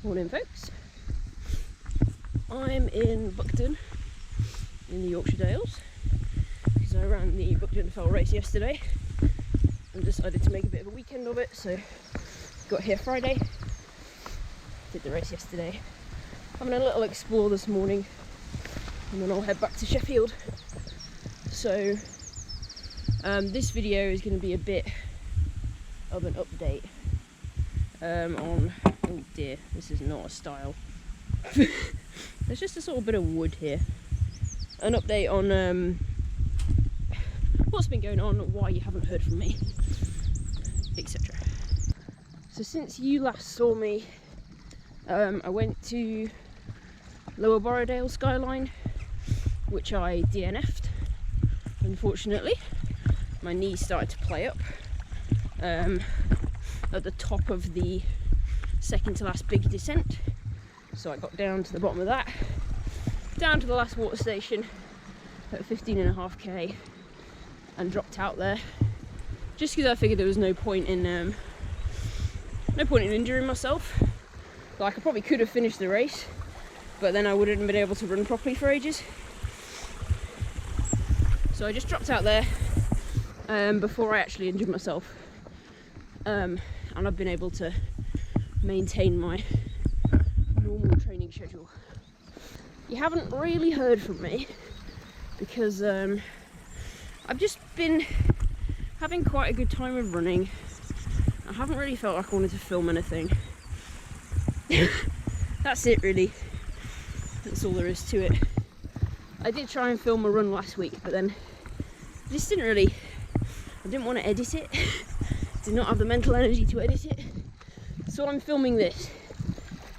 Morning folks, I'm in Buckden in the Yorkshire Dales because I ran the Buckden Fell race yesterday and decided to make a bit of a weekend of it, so got here Friday, did the race yesterday, having a little explore this morning and then I'll head back to Sheffield. So this video is going to be a bit of an update on, oh dear, this is not a style. There's just a sort of bit of wood here. An update on what's been going on, why you haven't heard from me, etc. So since you last saw me, I went to Lower Borrowdale Skyline, which I DNF'd. Unfortunately, my knee started to play up at the top of the second to last big descent, so I got down to the bottom of that, down to the last water station at 15.5k and dropped out there just because I figured there was no point in injuring myself. Like, I probably could have finished the race, but then I wouldn't have been able to run properly for ages, so I just dropped out there before I actually injured myself. And I've been able to maintain my normal training schedule. You haven't really heard from me because I've just been having quite a good time of running. I haven't really felt like I wanted to film anything. That's it really. That's all there is to it. I did try and film a run last week, but then I just didn't want to edit it. Did not have the mental energy to edit it, so I'm filming this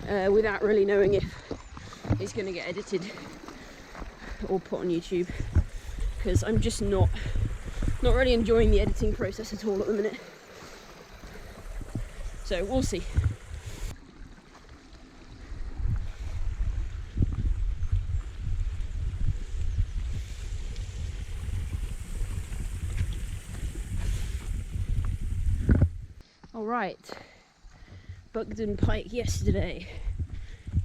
without really knowing if it's going to get edited or put on YouTube, because I'm just not really enjoying the editing process at all at the minute, so we'll see. Alright, Buckden Pike yesterday.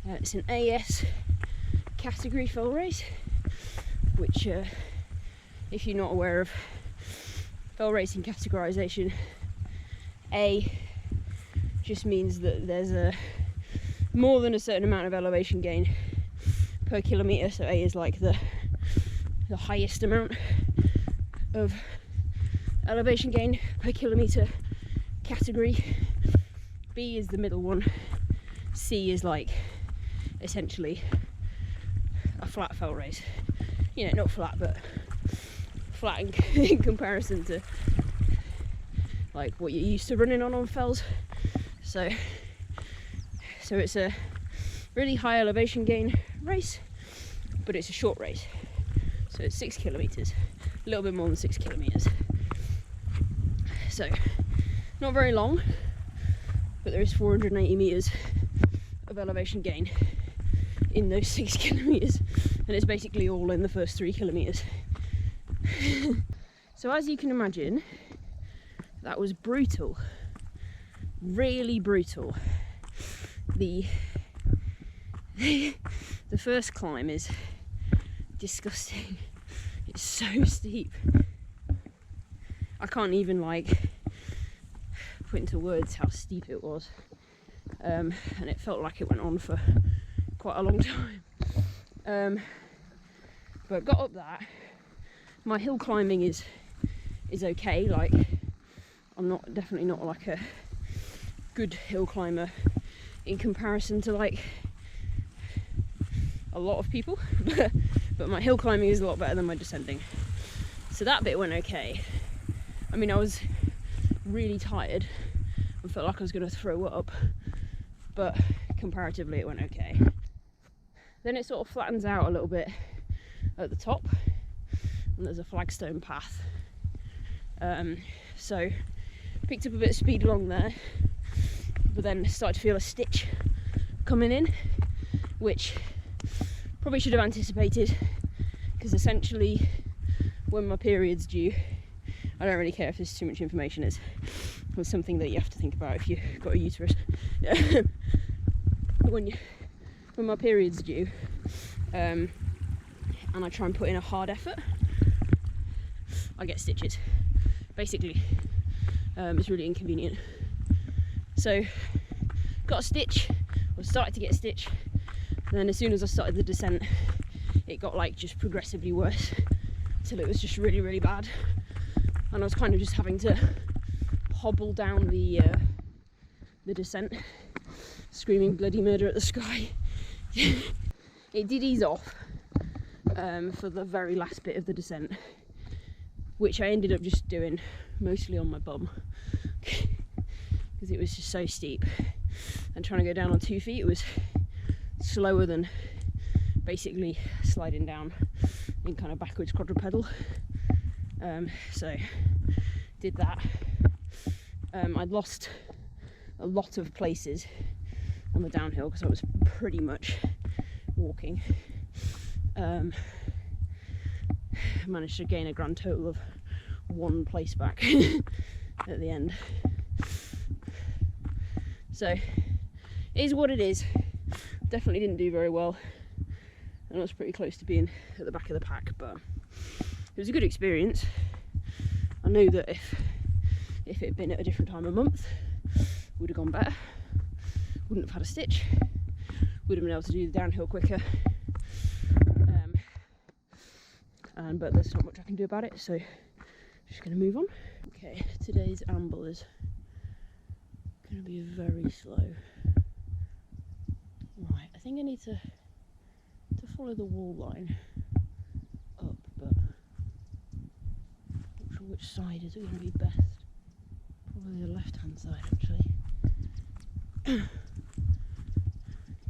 It's an AS category fell race, which if you're not aware of fell racing categorisation, A just means that there's more than a certain amount of elevation gain per kilometre, so A is like the highest amount of elevation gain per kilometre category. B is the middle one. C is like essentially a flat fell race. You know, not flat, but flat in comparison to like what you're used to running on fells. So it's a really high elevation gain race, but it's a short race. So it's 6 kilometres, a little bit more than 6 kilometres. So not very long, but there is 480 metres of elevation gain in those 6 kilometres, and it's basically all in the first 3 kilometres. So as you can imagine, that was brutal, really brutal. The first climb is disgusting. It's so steep. I can't even like put into words how steep it was, and it felt like it went on for quite a long time, but got up that. My hill climbing is okay. Like, I'm definitely not like a good hill climber in comparison to like a lot of people, but my hill climbing is a lot better than my descending, so that bit went okay. I mean, I was really tired and felt like I was going to throw up, but comparatively it went okay. Then it sort of flattens out a little bit at the top and there's a flagstone path, so picked up a bit of speed along there, but then started to feel a stitch coming in, which probably should have anticipated, because essentially when my period's due, I don't really care if there's too much information, it's something that you have to think about if you've got a uterus. when my period's due, and I try and put in a hard effort, I get stitches. Basically, it's really inconvenient. So, got a stitch, or started to get a stitch, and then as soon as I started the descent, it got like just progressively worse, till it was just really, really bad. And I was kind of just having to hobble down the descent, screaming bloody murder at the sky. It did ease off for the very last bit of the descent, which I ended up just doing mostly on my bum because it was just so steep, and trying to go down on 2 feet, it was slower than basically sliding down in kind of backwards quadrupedal. So did that. I'd lost a lot of places on the downhill because I was pretty much walking. Managed to gain a grand total of 1 place back at the end. So it is what it is. Definitely didn't do very well, and I was pretty close to being at the back of the pack, but it was a good experience. I knew that if it had been at a different time of month, would have gone better, wouldn't have had a stitch, would have been able to do the downhill quicker, but there's not much I can do about it, so just going to move on. Okay, today's amble is going to be very slow. Right, I think I need to follow the wall line up, but not sure which side is going to be best. Probably the left hand side, actually.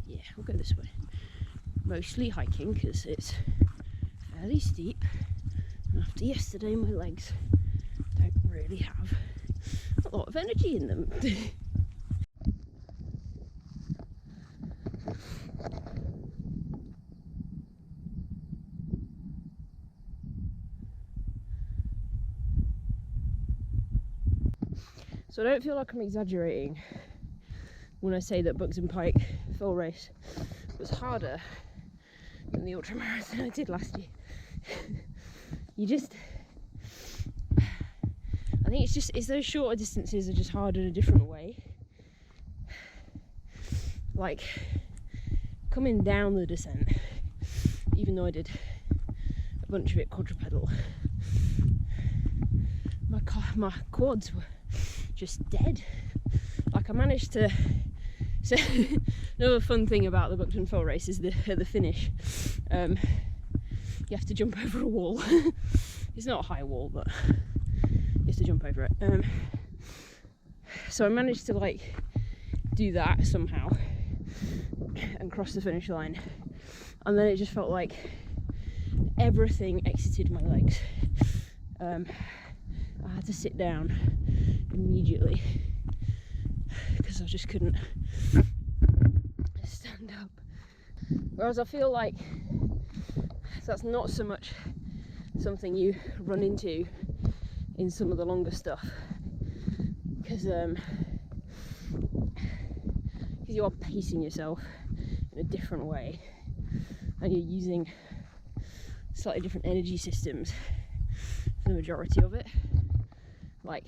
Yeah, we'll go this way. Mostly hiking because it's fairly steep, and after yesterday my legs don't really have a lot of energy in them. So I don't feel like I'm exaggerating when I say that Buxton Pike full race was harder than the ultramarathon I did last year. I think it's those shorter distances are just hard in a different way. Like coming down the descent, even though I did a bunch of it quadrupedal, my quads were just dead. Like I managed to. So another fun thing about the Buxton Full race is the finish. You have to jump over a wall. It's not a high wall, but you have to jump over it. So I managed to like do that somehow and cross the finish line, and then it just felt like everything exited my legs. I had to sit down immediately because I just couldn't stand up. Whereas I feel like that's not so much something you run into in some of the longer stuff, because you are pacing yourself in a different way and you're using slightly different energy systems for the majority of it. Like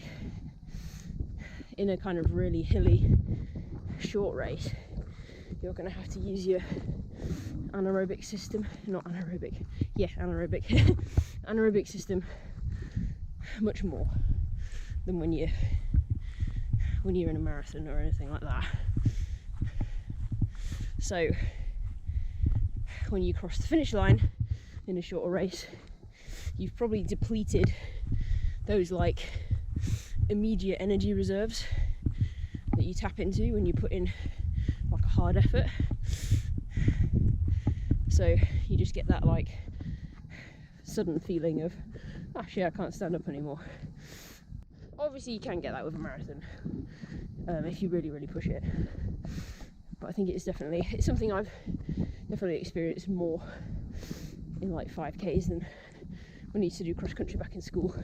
in a kind of really hilly short race, you're going to have to use your anaerobic system, anaerobic system much more than when you're in a marathon or anything like that. So when you cross the finish line in a shorter race, you've probably depleted those like immediate energy reserves that you tap into when you put in like a hard effort. So you just get that like sudden feeling of, actually I can't stand up anymore. Obviously you can get that with a marathon if you really, really push it. But I think it's something I've definitely experienced more in like 5Ks than when I used to do cross country back in school.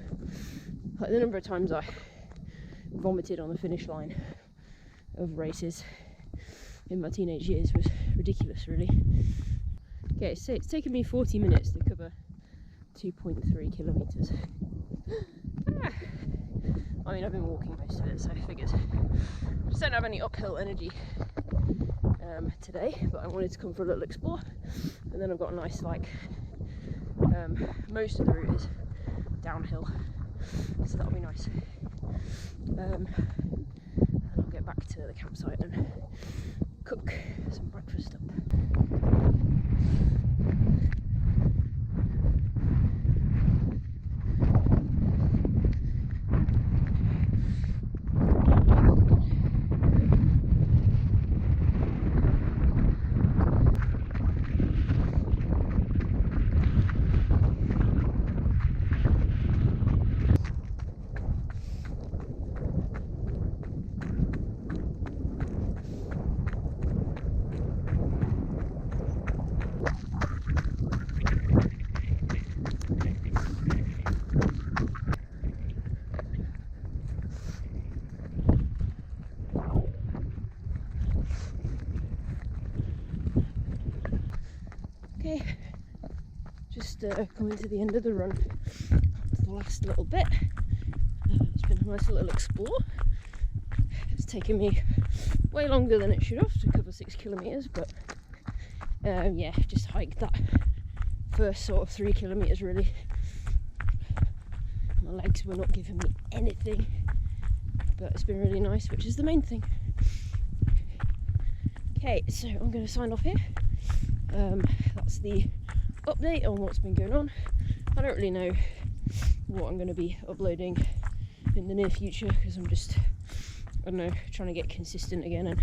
Like the number of times I vomited on the finish line of races in my teenage years was ridiculous, really. Okay, so it's taken me 40 minutes to cover 2.3 kilometres. I mean, I've been walking most of it, so I figured I just don't have any uphill energy today, but I wanted to come for a little explore. And then I've got a nice, like, most of the route is downhill, so that'll be nice. And I'll get back to the campsite and cook some breakfast up. Okay, just coming to the end of the run, to the last little bit. It's been a nice little explore. It's taken me way longer than it should have to cover 6 kilometres, but yeah, just hiked that first sort of 3 kilometres really. My legs were not giving me anything, but it's been really nice, which is the main thing. Okay, so I'm going to sign off here. That's the update on what's been going on. I don't really know what I'm going to be uploading in the near future because I'm just, I don't know, trying to get consistent again and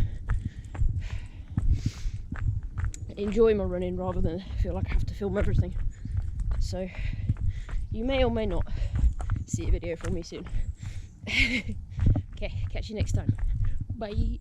enjoy my running rather than feel like I have to film everything. So you may or may not see a video from me soon. Okay, catch you next time. Bye.